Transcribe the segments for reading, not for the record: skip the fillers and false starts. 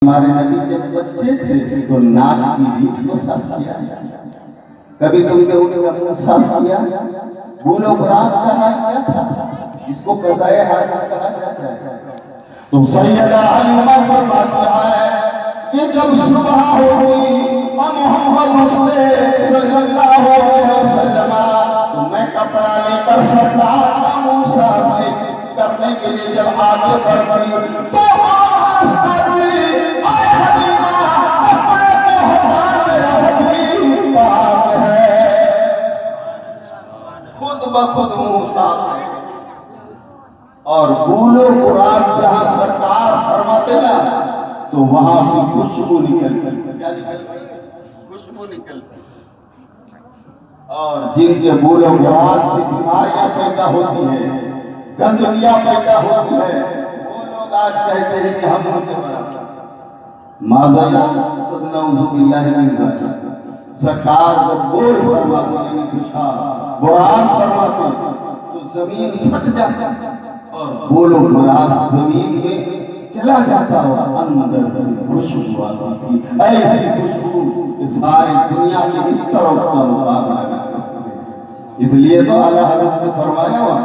हमारे नबी जब बच्चे थे तो नाक की रीठ को साफ किया। कभी तुमने उनका मुंह साफ किया? बूलो बुरास का हाल क्या था? इसको कज़ाए हाजत कहा जाता है। तो सैयदा हलीमा फरमाती है कि जब सुबह होगी और मोहम्मद सल्लल्लाहु अलैहि वसल्लम तो मैं कपड़ा लेकर सरदार का मुंह साफ करने के लिए जब आगे बढ़ती तो खुद मुंह साफ है और बूलो बुरास जहां सरकार फरमाते ना तो वहां से खुशबू निकलती। क्या निकलती? खुशबू निकलती। और जिनके बूलो बुरास से बीमारियां पैदा होती है, गंदगियां पैदा होती है, वो लोग आज कहते हैं कि हम उनके बराबर सरकार जब बोल फरमाते यानी पेशाब बुरास फरमाते तो जमीन फट जाती और बोलो बुरास जमीन में चला जाता और अंदर से खुशबू आती थी। ऐसी खुशबू कि सारी दुनिया के इतर उसका मुकाबला नहीं कर सकते। इसलिए तो आला हज़रत ने फरमाया हुआ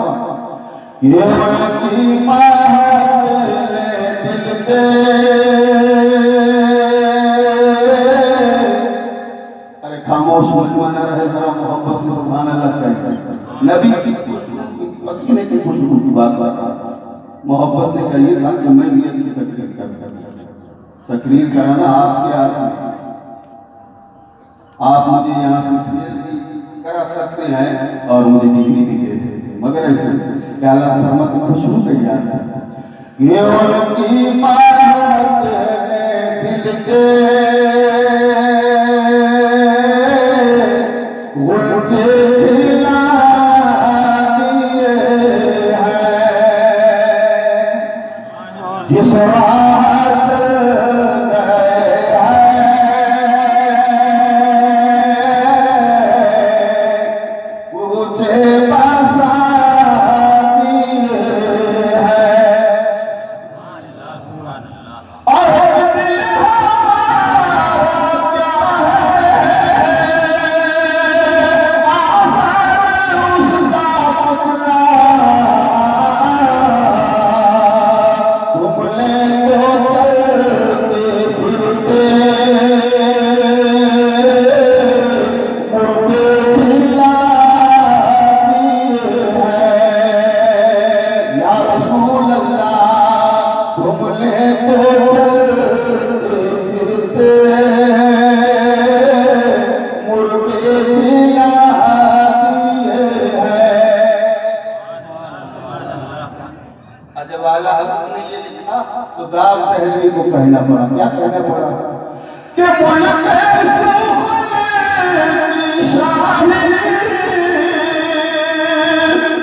खामोश मुझमाना रहे जरा मोहब्बत से सुभान अल्लाह कहे। नबी की खुशबू पसीने की खुशबू की बात मोहब्बत से कहिए ताकि मैं भी अच्छी तकरीर कर सकूं। तकरीर कराना आपके हाथ में। आप मुझे यहाँ से फेल भी करा सकते हैं और मुझे डिग्री भी दे सकते हैं, मगर ऐसे कि अल्लाह फरमाते खुशबू का याद है। ये उनकी मानत ने दिल के जिस राह चल गए ऊंचे बसा दिए हैं और दिल वाला हज़रत ने ये लिखा तो दाग पहलवी को कहना पड़ा। क्या कहना पड़ा कि मुल्क की शाही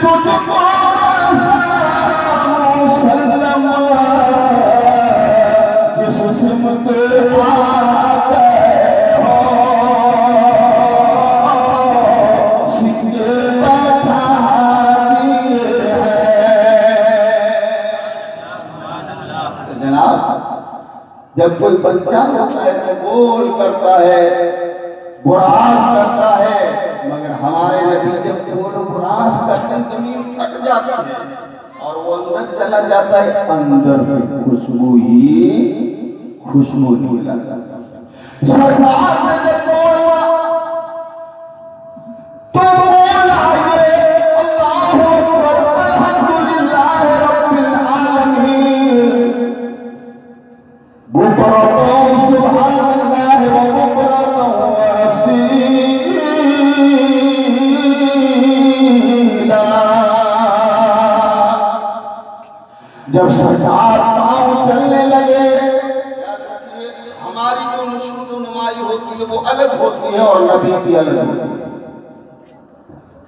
तुझको सल्लम जिस सिमत आते हो सिंगे बैठा जब कोई बच्चा होता है तो बोल करता है, बुरास करता है, मगर हमारे नबी जब बोल बुरास करते जमीन फट जाती है और वो अंदर चला जाता है, अंदर से खुशबू ही खुशबू निकलता है। सरकार ने जब बोला तो बोला अल्लाहु अकबर अल्हम्दुलिल्लाह रब्बिल आलमीन जब सरकार पांव चलने लगे, याद रखिए हमारी जो नुशूद नुमाई होती है वो अलग होती है और नबी की अलग होती है।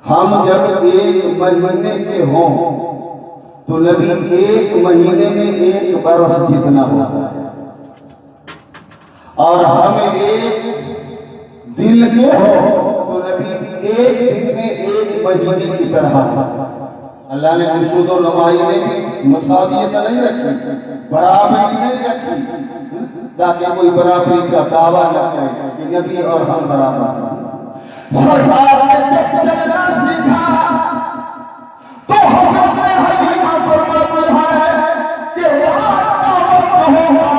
हम जब एक महीने के हों तो नबी एक महीने में एक बरस जितना होता है और हम एक दिन के हो तो नबी एक दिन में एक महीने की तरह अल्लाह ने नुशूद नुमाई में भी मसावियत नहीं रखी, बराबरी नहीं रखी। ताकि कोई बराबरी का दावा न करे कि नबी और हम बराबर हैं। सरकार ने जब चलना सीखा तो हजरत हलीमा फरमाती है कि रात का वक्त होगा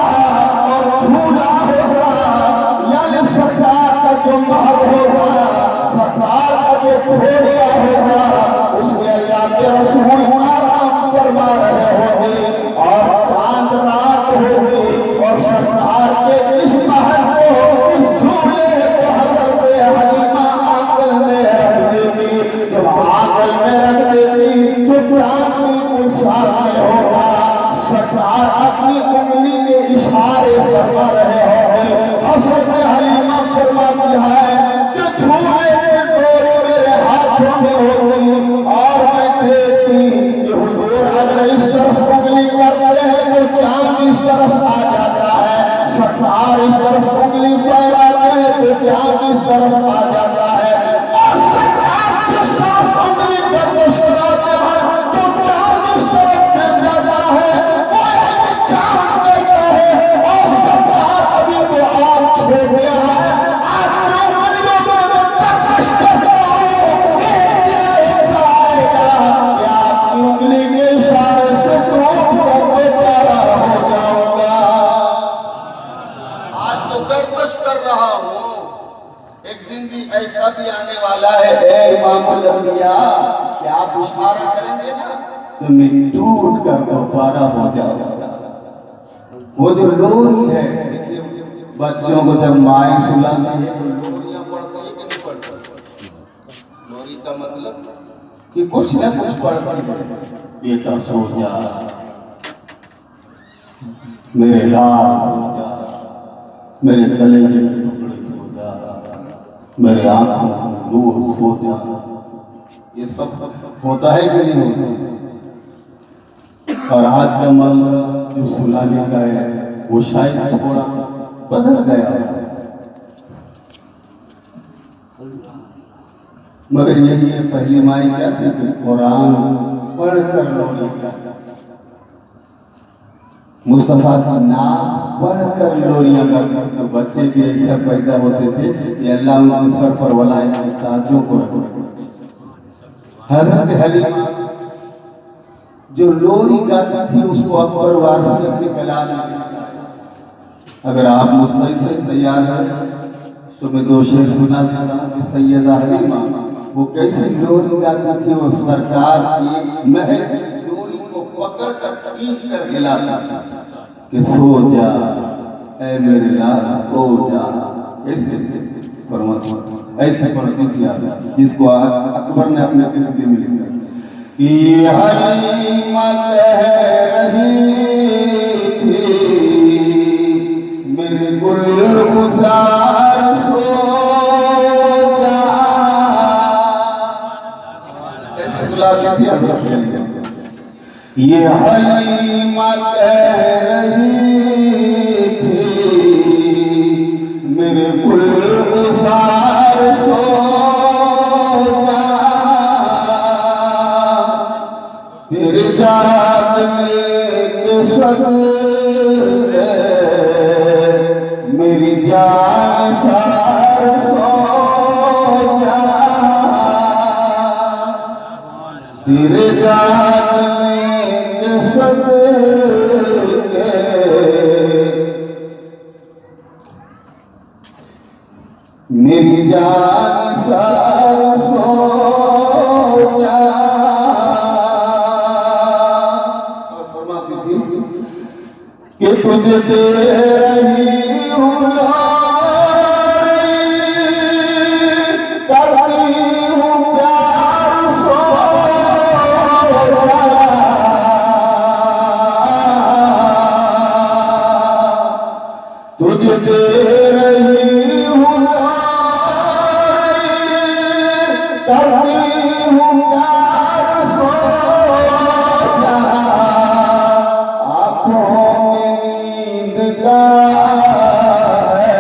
और झूला होगा, यानी सरकार का जो महल होगा, सरकार का जो घोड़ा होगा, उसमें अल्लाह के रसूल आराम फरमा रहे होंगे और चांद रात होगी और सरकार के इस महल को, इस झूले को हजरत हलीमा आंगन में रख देगी। जब आंगन में रख देगी तो चांद बिल्कुल सामने होगा, सरकार अपनी उंगली के इशारे फरमा रहे होंगे। हजरत हलीमा फरमाती है कि झूले की डोरी मेरे हाथों में होगी और मैं देखती कि हुजूर अगर इस तरफ उंगली करते हैं तो चांद इस तरफ आ जाता है, सरकार इस तरफ उंगली फैलाते हैं तो चांद इस तरफ आ जाता है, और सरकार जिस तरफ उंगली पर मुस्कुराते हैं तो चांद इस तरफ फिर जाता है। वो चांद कहता है और सरकार अभी वो आप छोड़ गया है, आपकी उंगलियों में मैं गर्दिश करता हूँ, एक दिन ऐसा आएगा कि आपकी उंगली के इशारे से टूट कर बेचारा हो जाऊंगा। आज तो गर्दिश कर रहा हूँ, एक दिन भी ऐसा भी आने वाला है ए इमामुल अंबिया कि आप इशारा करेंगे ना तो मैं टूट कर दोबारा हो जाऊंगा। वो जो लोरी है, देखिए बच्चों को जब माएँ सुलाती है तो लोरियां पढ़ती है कि नहीं पढ़ती? लोरी का मतलब कि कुछ न कुछ पढ़ती है, बेटा सो जा, मेरे लाल सो जा, मेरे कलेजे के टुकड़े सो जा, मेरे आंखों में नूर सो जा। ये सब होता है कि नहीं होता? और आज का मामला जो सुलाने का है वो शायद थोड़ा बदल गया, मगर यही है पहली माई क्या थी कि कुरान पढ़ कर लोरी गाता, मुस्तफा की नात पढ़ कर लोरियां गाते। तो बच्चे भी ऐसा पैदा होते थे कि अल्लाह उनके सर पर वलायत के ताजों को रखते। हजरत हलीमा जो लोरी गाती थी उसको अकबर वारसी अपने कलाम में, अगर आप मुस्तैद हैं, तैयार हैं तो मैं दो शेर सुना देता हूँ कि सैयदा हलीमा वो कैसे लोरी गाती थी और सरकार की महल लोरी को पकड़ कर खींच कर हिलाती थी कि सो जा ऐ मेरे लाल सो जा। ऐसे ऐसे पढ़ती थी आप, जिसको अकबर ने अपने किस्से में लिखा कि हलीमा कह रही थी मेरे गुलजार सो जा, ऐसे सुलाती थी हजरत। ये हलीमा कह रही थी मेरे गुलजार सो जा, तेरे जागने के सदके मेरी जान सार सो जा, तेरे जागने के सदके मेरी जान सार सो जा। और फरमाती थी कि तुझे दे रही हूँ करती हूँ प्यार सो जा, तुझे दे रही हूँ करती हूँ प्यार सो जा, आँखों में नींद का है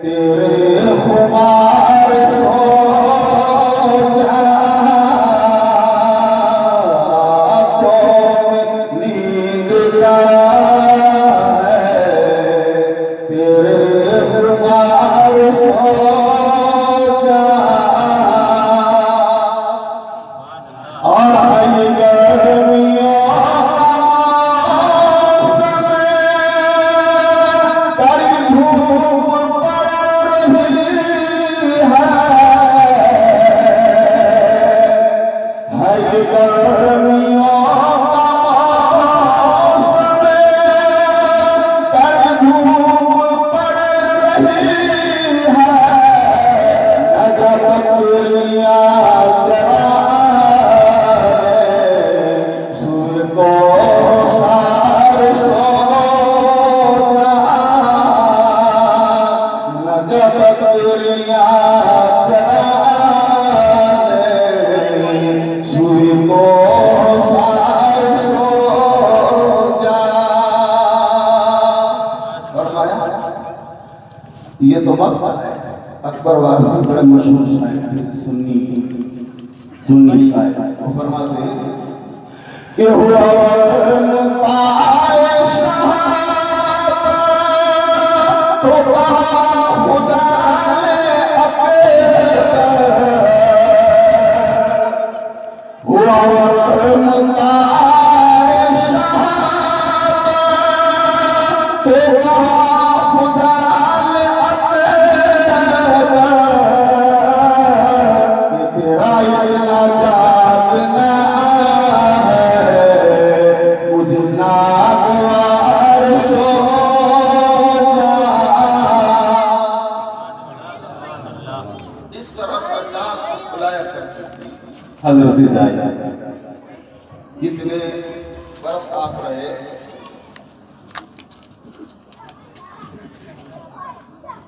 तेरे खुमार सो जा, आँखों में नींद का है फरमाया ये तो वक्त है। अकबर वारसी बड़े मशहूर शायर थे, सुन्नी शायर। वो फरमाते हैं कि हुआ हजरत दाई कितने बरस आप रहे।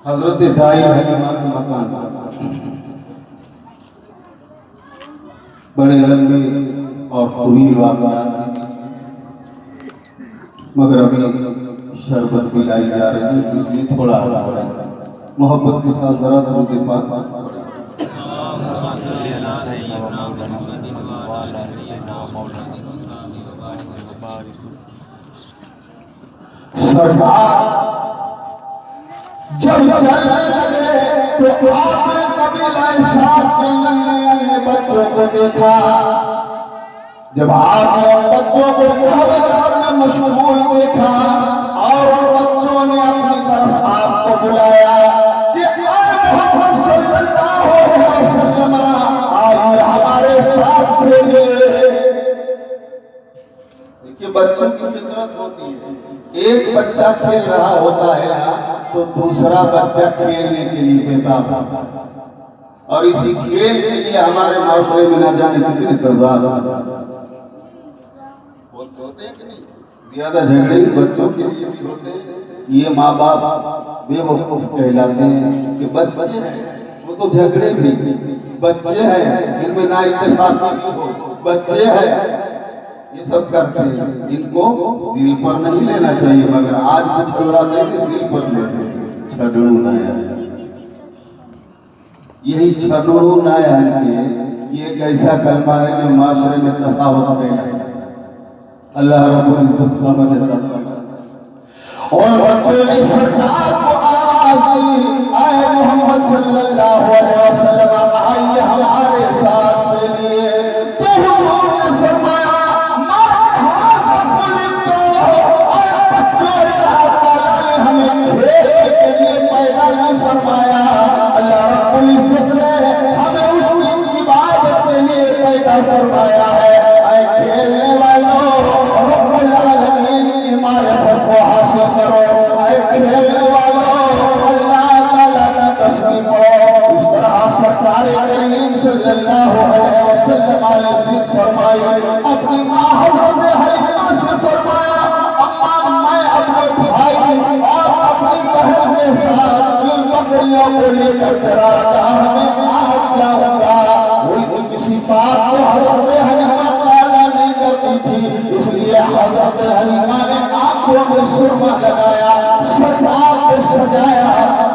हजरत दाई हलीमा के मकान बड़े लंबे और तवील वाक़यात, मगर अभी शरबत पिलाई जा रही है इसलिए थोड़ा मोहब्बत के साथ जरा दरूद पाक सरकार जब चलने लगे तो आपने कबीला साथ के नन्हे बच्चों को देखा। जब आपने बच्चों को मुहब्बत में मशगूल देखा और बच्चों ने अपनी तरफ आपको बुलाया कि मोहम्मद सल्लल्लाहु अलैहि वसल्लम आइए हमारे साथ खेलिए। देखिए बच्चों की फितरत होती है, एक बच्चा खेल रहा होता है ना तो दूसरा बच्चा खेलने के लिए बेताब होता है। और इसी खेल के लिए हमारे माशरे में ना जाने कितने तजाद होते हैं कि नहीं। ज्यादा झगड़े बच्चों के लिए भी होते हैं। ये माँ बाप बेवकूफ कहलाते हैं कि बच्चे हैं, वो तो झगड़े भी बच्चे हैं, इनमें ना इत्तेफाकी भी हो, बच्चे हैं ये सब करते हैं। इनको दिल पर नहीं लेना चाहिए, मगर आज कुछ हजरात ऐसे दिल पर लेते हैं। छड़ू नाया, यही छड़ू नाया के ये एक ऐसा कलमा है जो माशरे में तफावत फैला। अल्लाह रब्बुल इज्जत समझता और बच्चों ने सरकार को आवाज दी, आए मोहम्मद सल्लल्लाहु अलैहि वसल्लम आइए हमारे साथ के लिए। तो हुजूर ने फरमाया फरमाया अल्लाह रब्बुल इज्जत ने हमें उसकी इबादत के लिए पैदा फरमाया है। ऐ खेलने वालों रब्बुल आलमीन की मारिफत को हासिल करो। ऐ खेलने वालों अल्लाह ताला का तस्बीह पढ़ो। इस तरह सरकार करीम सल्लल्लाहु अलैहि वसल्लम ने जिद फरमाई, अपनी मां हजरत हलीमा से फरमाया अम्मा मैं अपने भाई और अपनी बहन के साथ बकरियों को लेकर चरागाह में आज जाऊंगा। उनकी किसी बात को हजरत हलीमा ताला नहीं करती थी, इसलिए हजरत हलीमा ने आंखों में सुरमा लगाया, सरकार को सजाया।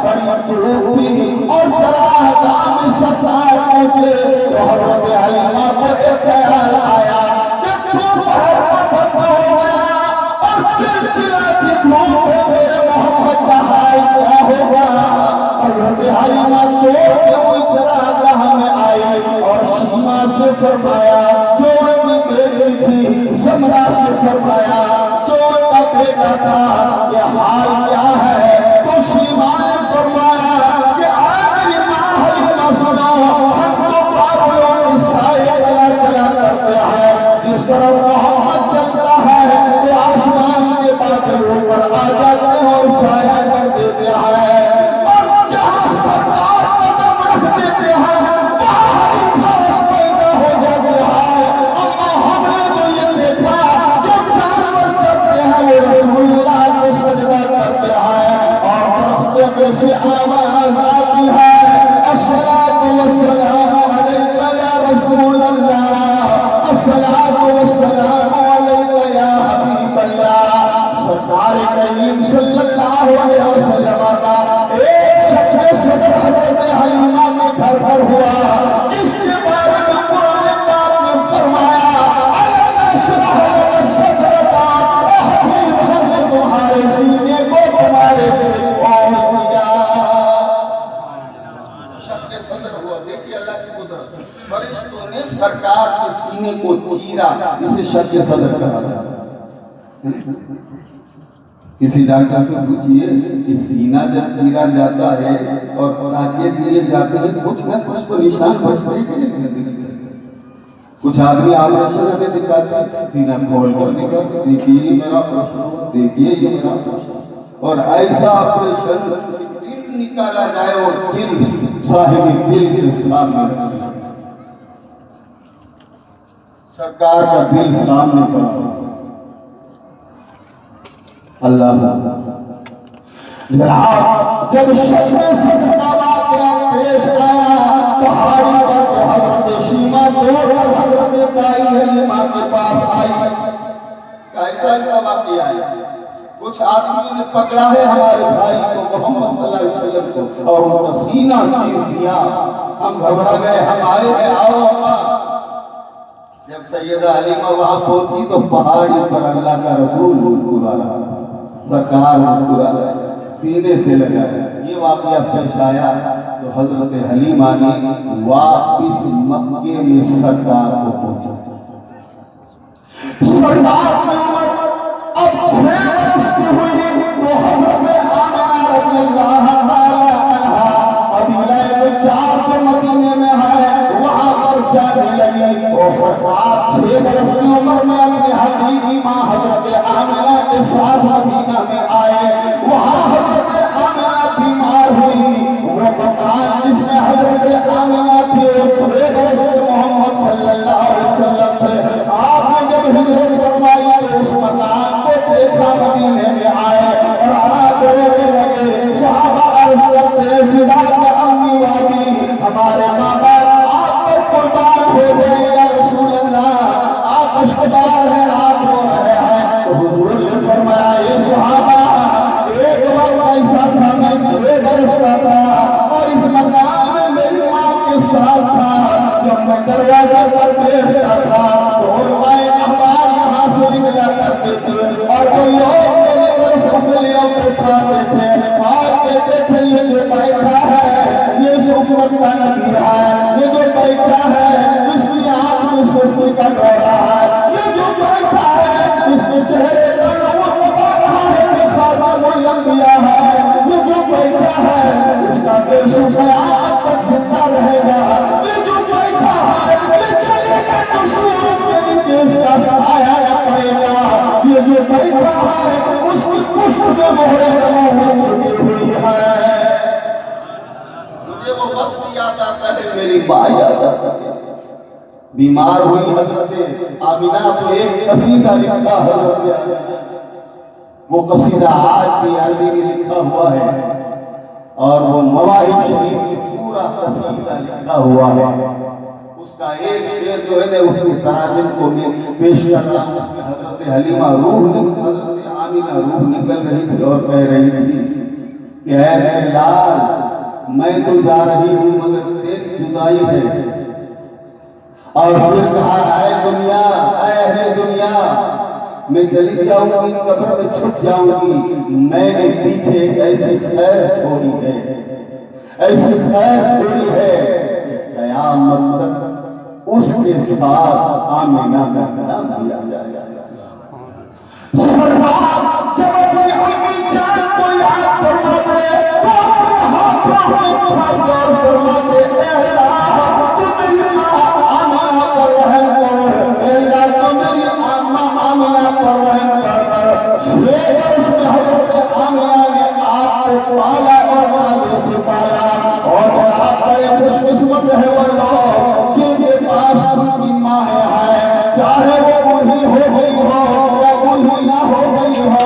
बड़ी धूप थी और चरागाह में सरकार पहुंचे तो हजरत हलीमा को एक ख्याल आया कि दोपहर का वक्त हो गया और चिलचिलाती धूप है, मेरे मोहम्मद का हाल क्या होगा। हजरत हलीमा चरागाह में आई और सीमा से फरमाया जो उनकी बेटी थी, समरा से फरमाया जो उनका बेटा था ये हाल क्या है। तो सीमा ने फरमाया कि मेरी माँ हलीमा सुनो, हम तो बादलों के साए चला करते हैं, जिस तरफ मोहम्मद चलता है तो आसमान के बादल ऊपर आ जाते हैं और साया कर देते हैं। से आवाज आती है अस्सलातु वस्सलामु अलैका या रसूल अल्लाह, अस्सलातु वस्सलामु अलैका या हबीब अल्लाह। सरकार करीम सल्लल्लाहु अलैहि चीरा, इसे शक सदर कहा जाता है। किसी डॉक्टर से पूछिए कि सीना जब चीरा जाता है और टाके दिए जाते हैं, कुछ ना कुछ तो निशान बचते हैं कि नहीं जिंदगी में। कुछ आदमी ऑपरेशन हमें दिखाते हैं, सीना खोल कर दिखाते, देखिए ये मेरा ऑपरेशन, देखिए ये मेरा ऑपरेशन। और ऐसा ऑपरेशन दिल निकाला जाए और दिल साहिब दिल के सामने रख दिया, सरकार का दिल सामने पड़ा। अल्लाह जब शब में पेश आया पहाड़ी पर, तो हजरत शीमा दौड़कर हजरत ताई हलीमा के पास आई। कैसा ऐसा वाकया है, कुछ आदमी ने पकड़ा है हमारे भाई को, मोहम्मद सल्लल्लाहु अलैहि वसल्लम को, और उनका सीना चीर दिया। हम घबरा गए, हम आए हैं, आओ अम्मा। जब सैयदा हलीमा वहां पहुंची तो पहाड़ी पर अल्लाह का रसूल मुस्कुरा रहा, सरकार मुस्कुरा रहे, सीने से लगाया। ये वाकया पेश आया तो हजरत हलीमा ने वापिस मक्के में सरकार को पहुंचा। सरकार की उम्र अब 6 वर्ष की हुई तो हजरत आमिना रज़ियल्लाहु अन्हा कबीला में 4 जो मदीने में है वहां पर जाने लगी। और सरकार 6 वर्ष की उम्र में अपने हकीकी मां हजरत आमिना के साथ मदीना में आए। वहां हजरत आमिना बीमार हुई। वो मकान जिसमें हजरत आमिना थी 6 वर्ष के मोहम्मद सल्लल्लाहु अलैहि वसल्लम थे। आपने जब हिजरत फरमाई तो उस मकान को देखा, मदीने में आए और आप रोने लगे। सहाबा अर्ज़ करते फिदाक अम्मी व अबी, हमारे माँ बाप आप पर कुर्बान हो गए या रसूल अल्लाह, आप खुशगवार हैं, आप रो रहे हैं। तो हुजूर ने फरमाया, ये सहाबा एक वक्त ऐसा था मैं 6 वर्ष का था और इस मकान में मेरी माँ के साथ था। जब मैं दरवाजे पर बैठता था तो उलमाए अहबार यहाँ से निकला करते थे और वो लोग मेरी तरफ उंगलियों को उठाते थे और कहते थे ये जो बैठा है ये सुन्नत का नबी है, ये जो बैठा है इसकी आंख में सुर्खी का दौरा है, ये जो बैठा है इसके चेहरे पर नूर बता रहा है कि खातमुल अंबिया है, ये जो बैठा है इसका बेशुमार क़यामत तक जिंदा रहेगा, ये जो बैठा है ये चलेगा तो सूरज के नीचे इसका साया न पड़ेगा, ये जो बैठा है उसकी पुष्प में मोहरे नमूद छुपी हुई है। मुझे वो वक्त याद आता है, मेरी माँ याद आता है। बीमार हुई हजरत आमिना तो एक कसीदा लिखा हजरत, वो कसीदा आज भी अरबी में लिखा हुआ है और वो मवाहिब शरीफ में पूरा कसीदा लिखा हुआ है। उसका एक शेर जो है ना उसके तराजुम को मैं पेश कर रहा हूँ। उसमें हजरत हलीमा हजरत आमिना रूह निकल रही थी और कह रही थी कि ऐ मेरे लाल, मैं तो जा रही हूँ मगर तेरी जुदाई है। और फिर कहा, ऐ दुनिया, ऐ अहले दुनिया, मैं चली जाऊंगी, कब्र में छुप जाऊंगी, मैंने पीछे एक ऐसी खैर छोड़ी है, ऐसी खैर छोड़ी है कयामत तक उसके साथ आमिना का नाम लिया जाएगा। सरकार जब अपनी अम्मी जान को याद फरमाते तो अपने हाथों में उठाकर और फरमाते, अल्लाह तू मेरी माँ आमिना पर रहम कर, अल्लाह तू मेरी अम्मा आमिना पर रहम कर। 6 वर्ष में हजरत आमिना ने आपको पाला और आगे से पाला और आप बड़े खुशकिस्मत है वो लोग जिनके पास उनकी माँ है, चाहे वो बूढ़ी हो गई हो या बूढ़ी ना हो गई हो,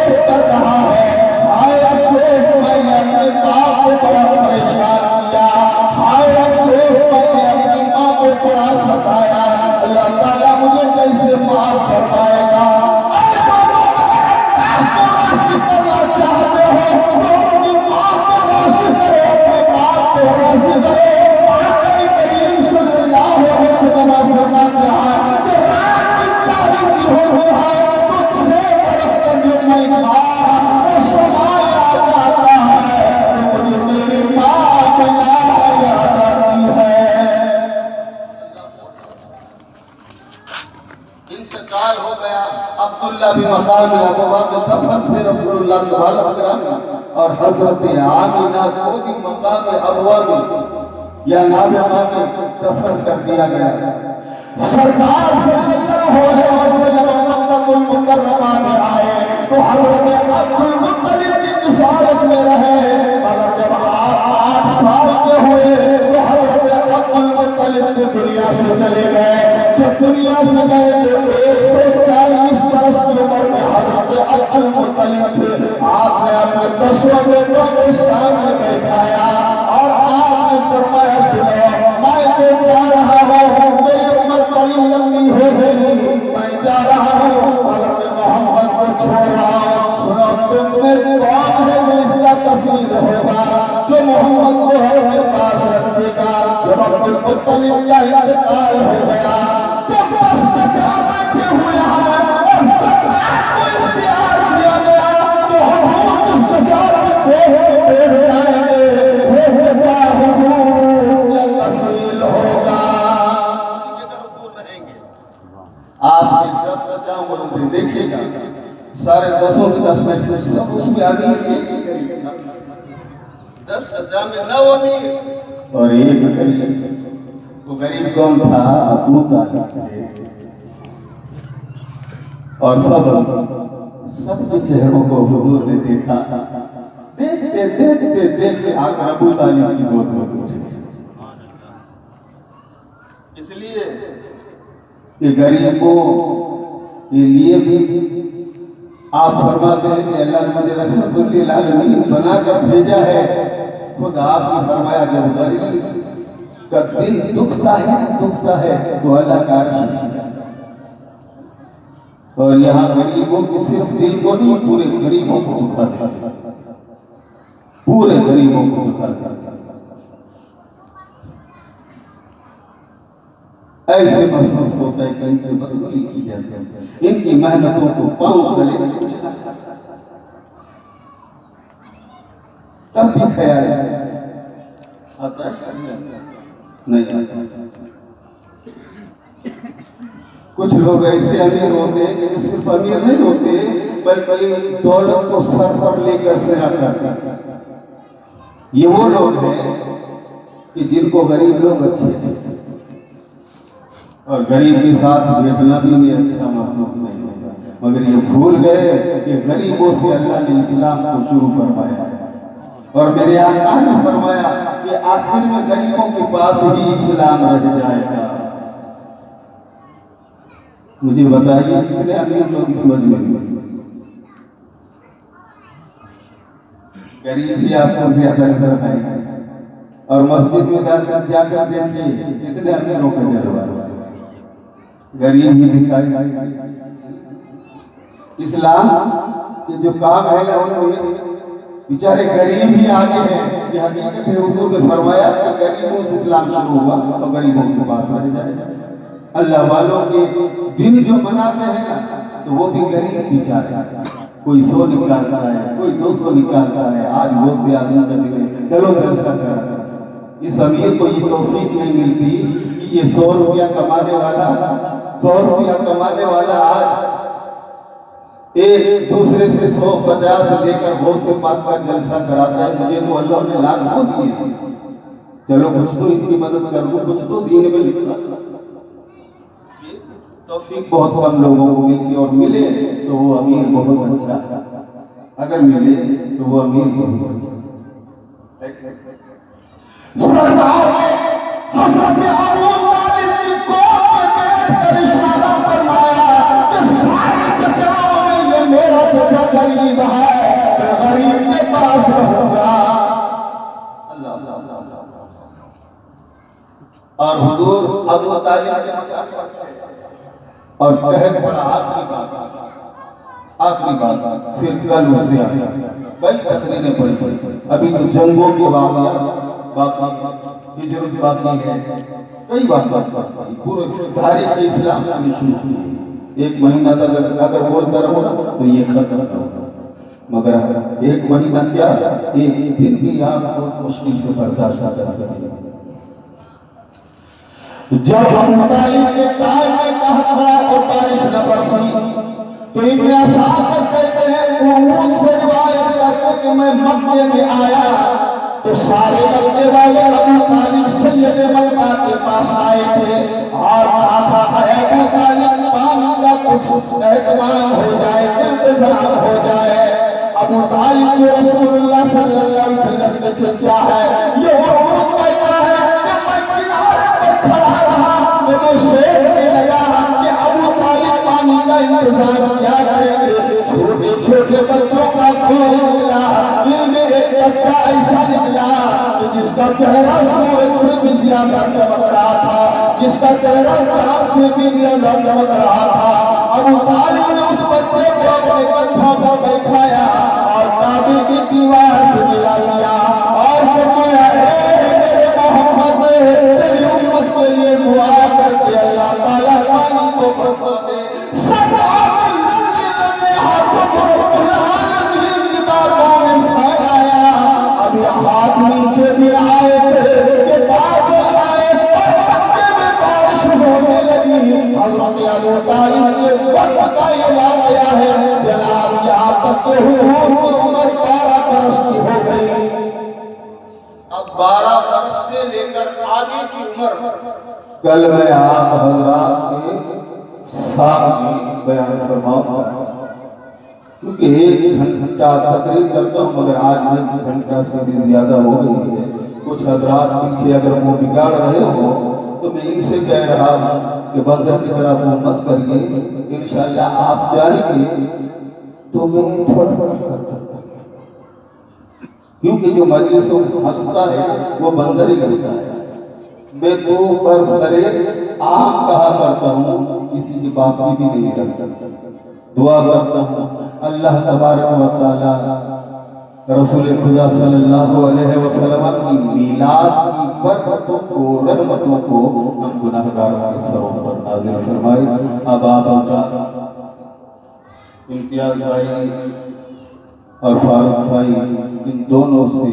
अफसोस कर रहा है, हाय अफसोस मैंने अपने बाप को बड़ा परेशान किया, हाय अफसोस मैंने अपनी माँ को बड़ा सताया, अल्लाह ताला मुझे कैसे माफ फरमाएगा। करना चाहते हो तो अपनी माँ को राज़ी करो, अपने बाप को राज़ी करो। आक़ा करीम सल्लल्लाहु अलैहि वसल्लम फरमाते हैं कि रात की तारीकी होती है तो 6 बरस तक जो मैं था वो समय आ जाता है तो मुझे मेरी माँ की याद आती है। इंतकाल हो गया अब्दुल्ला भी मकाम अबू बकर दफन थे रसूलुल्लाह के वालिद करम और हजरत आमिना को भी मकाम अबवा में या नादिमा में दफन कर दिया गया। सरकार सल्लल्लाहु अलैहि वसल्लम मक्का मुकर्रमा में आए तो हजरत अब्दुल मुत्तलिब की किफायत में रहे, मगर जब आप 8 साल के हुए तो हजरत अब्दुल मुत्तलिब की दुनिया से चले गए। जब दुनिया से गए तो 140 वर्ष की उम्र में हजरत अब्दुल मुत्तलिब थे। आपने अपने 10 बेटों को सामने बैठाया और आपने फरमाया सुनो मैं तो जा रहा हूँ, मेरी उम्र बड़ी लंबी हो गई, मैं जा रहा हूँ मगर मैं मोहम्मद को छोड़ रहा हूँ। सुनो तुम में कौन है जो इसका कफील होगा, जो मोहम्मद को अपने पास रखेगा। जब अब्दुल मुत्तलिब का इंतकाल हो गया तो बस चचा बैठे हुए हैं और सरकार को इख्तियार दिया गया तो हुजूर उस चचा के बैठ जाएंगे, वो चचा हुजूर का कफील होगा। आपने 10 चचाओं को देखिएगा, सारे 10 के 10 में सब उसमें अमीर एक ही गरीब था, 10 चचा में 9 अमीर और एक गरीब। वो गरीब कौन था? अबू तालिब। और सबके चेहरों को हुजूर ने देखा, देखते देखते देखते आकर अबू तालिब की गोद में बैठे। इसलिए कि गरीबों के लिए भी आप फरमाते हैं कि अल्लाह ने मुझे रहमतुल लिल आलमीन बनाकर भेजा है। खुद आपने फरमाया जब गरीब का दिल दुखता है तो अल्लाह का अर्श, और यहाँ गरीबों के सिर्फ दिल को नहीं पूरे गरीबों को दुखाता, पूरे गरीबों को दुखाता। ऐसे महसूस होता है कि इनसे वसूली की जाती है, इनकी मेहनतों को पांव तले कुछ तब भी ख्याल आता है नहीं आता। कुछ लोग ऐसे अमीर होते हैं कि जो सिर्फ अमीर नहीं होते बल्कि दौलत को सर पर लेकर फिरा करते हैं। ये वो लोग हैं कि जिनको गरीब लोग अच्छे लगते हैं और गरीब के साथ बैठना भी नहीं अच्छा महसूस नहीं होता, मगर ये भूल गए कि गरीबों से अल्लाह ने इस्लाम को शुरू फरमाया और मेरे आका ने फरमाया कि आखिर में गरीबों के पास ही इस्लाम रह जाएगा। मुझे बताइए कितने अमीर लोग इस मजमे में? गरीब भी आपको ज्यादा नजर आएंगे और मस्जिद में जाकर देखिए कितने अमीरों का जलवा, गरीब ही दिखाई। इस्लाम के जो काम है ना वो बेचारे गरीब ही आगे हैं। ये हकीकत है, हुजूर ने फरमाया कि गरीबों से इस्लाम शुरू हुआ और गरीबों के पास रह जाएगा। अल्लाह वालों के दिन जो मनाते हैं ना तो वो भी गरीब बेचारे, कोई 100 निकालता है, कोई 200 निकालता है, आज वो से आदमी का दिन है चलो जलसा कराता है। इस अमीर को ये तौफीक नहीं मिलती कि ये 100 रुपया कमाने वाला आज एक दूसरे से 150 लेकर बहुत से पाक का जलसा कराता है। मुझे तो अल्लाह ने लाख को दिए, चलो कुछ तो इनकी मदद कर दूं, कुछ तो दीन में लिखा। तौफीक बहुत कम लोगों को मिलती और मिले तो वो अमीर बहुत अच्छा, अगर मिले तो वो अमीर बहुत अच्छा। सरकार ने हज़रत अबू तालिब की गोद में बैठकर इशारा फरमाया कि सारे चचाओं में ये मेरा चचा गरीब है, मैं गरीब के पास रहूंगा। और हुजूर अबू तालिब के मकान पर और कहे बड़ा आखिरी बात फिर कल उससे आया। कई तस्वीरें पड़ी, अभी तो जंगों के वाक़यात बाकी, हिजरत बाकी है, कई बात पूरे तारीख इस्लाम में शुरू की। एक महीना तक अगर बोलता रहो ना तो ये खत्म होगा, मगर एक महीना क्या, एक दिन भी आप बहुत मुश्किल से बर्दाश्त कर सकते। जब अबू तालिब के टाइम में कहा और बारिश न बरसी तो इब्न असाद कहते हैं उमूद से रिवायत करते कि मैं मक्के में आया तो सारे मक्के वाले अबू तालिब सैयद मक्का के पास आए थे और कहा था अबू तालिब पानी का कुछ एहतमाम हो जाए, इंतजाम हो जाए। अबू तालिब जो रसूलुल्लाह सल्लल्लाहु अलैहि वसल्लम के चचा है, ये उमूद कहता है कि मैं किनारे पर खड़ा रहा तो मैं सोचने लगा कि अबू तालिब पानी का इंतजाम क्या करेंगे। छोटे छोटे बच्चों का खून निकला, इनमें एक बच्चा ऐसा निकला कि जिसका चेहरा सूरज से भी ज्यादा चमक रहा था, जिसका चेहरा चांद से भी ज्यादा चमक रहा था। अबू तालिब ने उस बच्चे को अपने कंधों पर बैठाया और काबे की दीवार से मिला लिया और फरमाया, मेरे मोहम्मद तेरी उम्मत के लिए दुआ करके अल्लाह ताला पानी को बरसा दे। सब हाथों को आलमीन की बारगाह में फैलाया। अभी हाथ नीचे भी आए थे कि बादल आए और मक्के में बारिश होने लगी। हज़रत अबू तालिब के वक्त का ये वाक़या है जनाब, यहाँ तक के हुजूर की उम्र 12 बरस की हो गई। अब 12 बरस से लेकर आगे की उम्र कल मैं आप हज़रात के सामने बयान फरमाऊंगा, क्योंकि 1 घंटा तकरीर करता हूँ मगर आज 1 घंटा से भी ज्यादा हो गई है। कुछ हज़रात पीछे अगर वो बिगाड़ रहे हो तो मैं इनसे कह रहा हूँ कि बंदर की तरह वो मत करिए, इंशाअल्लाह आप जाएंगे तो मैं थोड़ा कम कर सकता, क्योंकि जो मजलिसों में हंसता है वो बंदर ही होता है। मैं तो पर सरे आम कहा करता हूँ, किसी की बात भी नहीं रखता। दुआ करता हूँ अल्लाह तबारक व तआला रसूल खुदा सल्लल्लाहु अलैहि वसल्लम की मीलाद की बरकतों को, रहमतों को हम गुनाहगारों के सरों पर नाज़िल फरमाए। अब आप इम्तियाज भाई और फारूक भाई इन दोनों से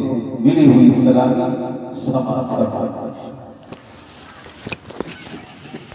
मिली हुई सलामी समाअत फरमाए।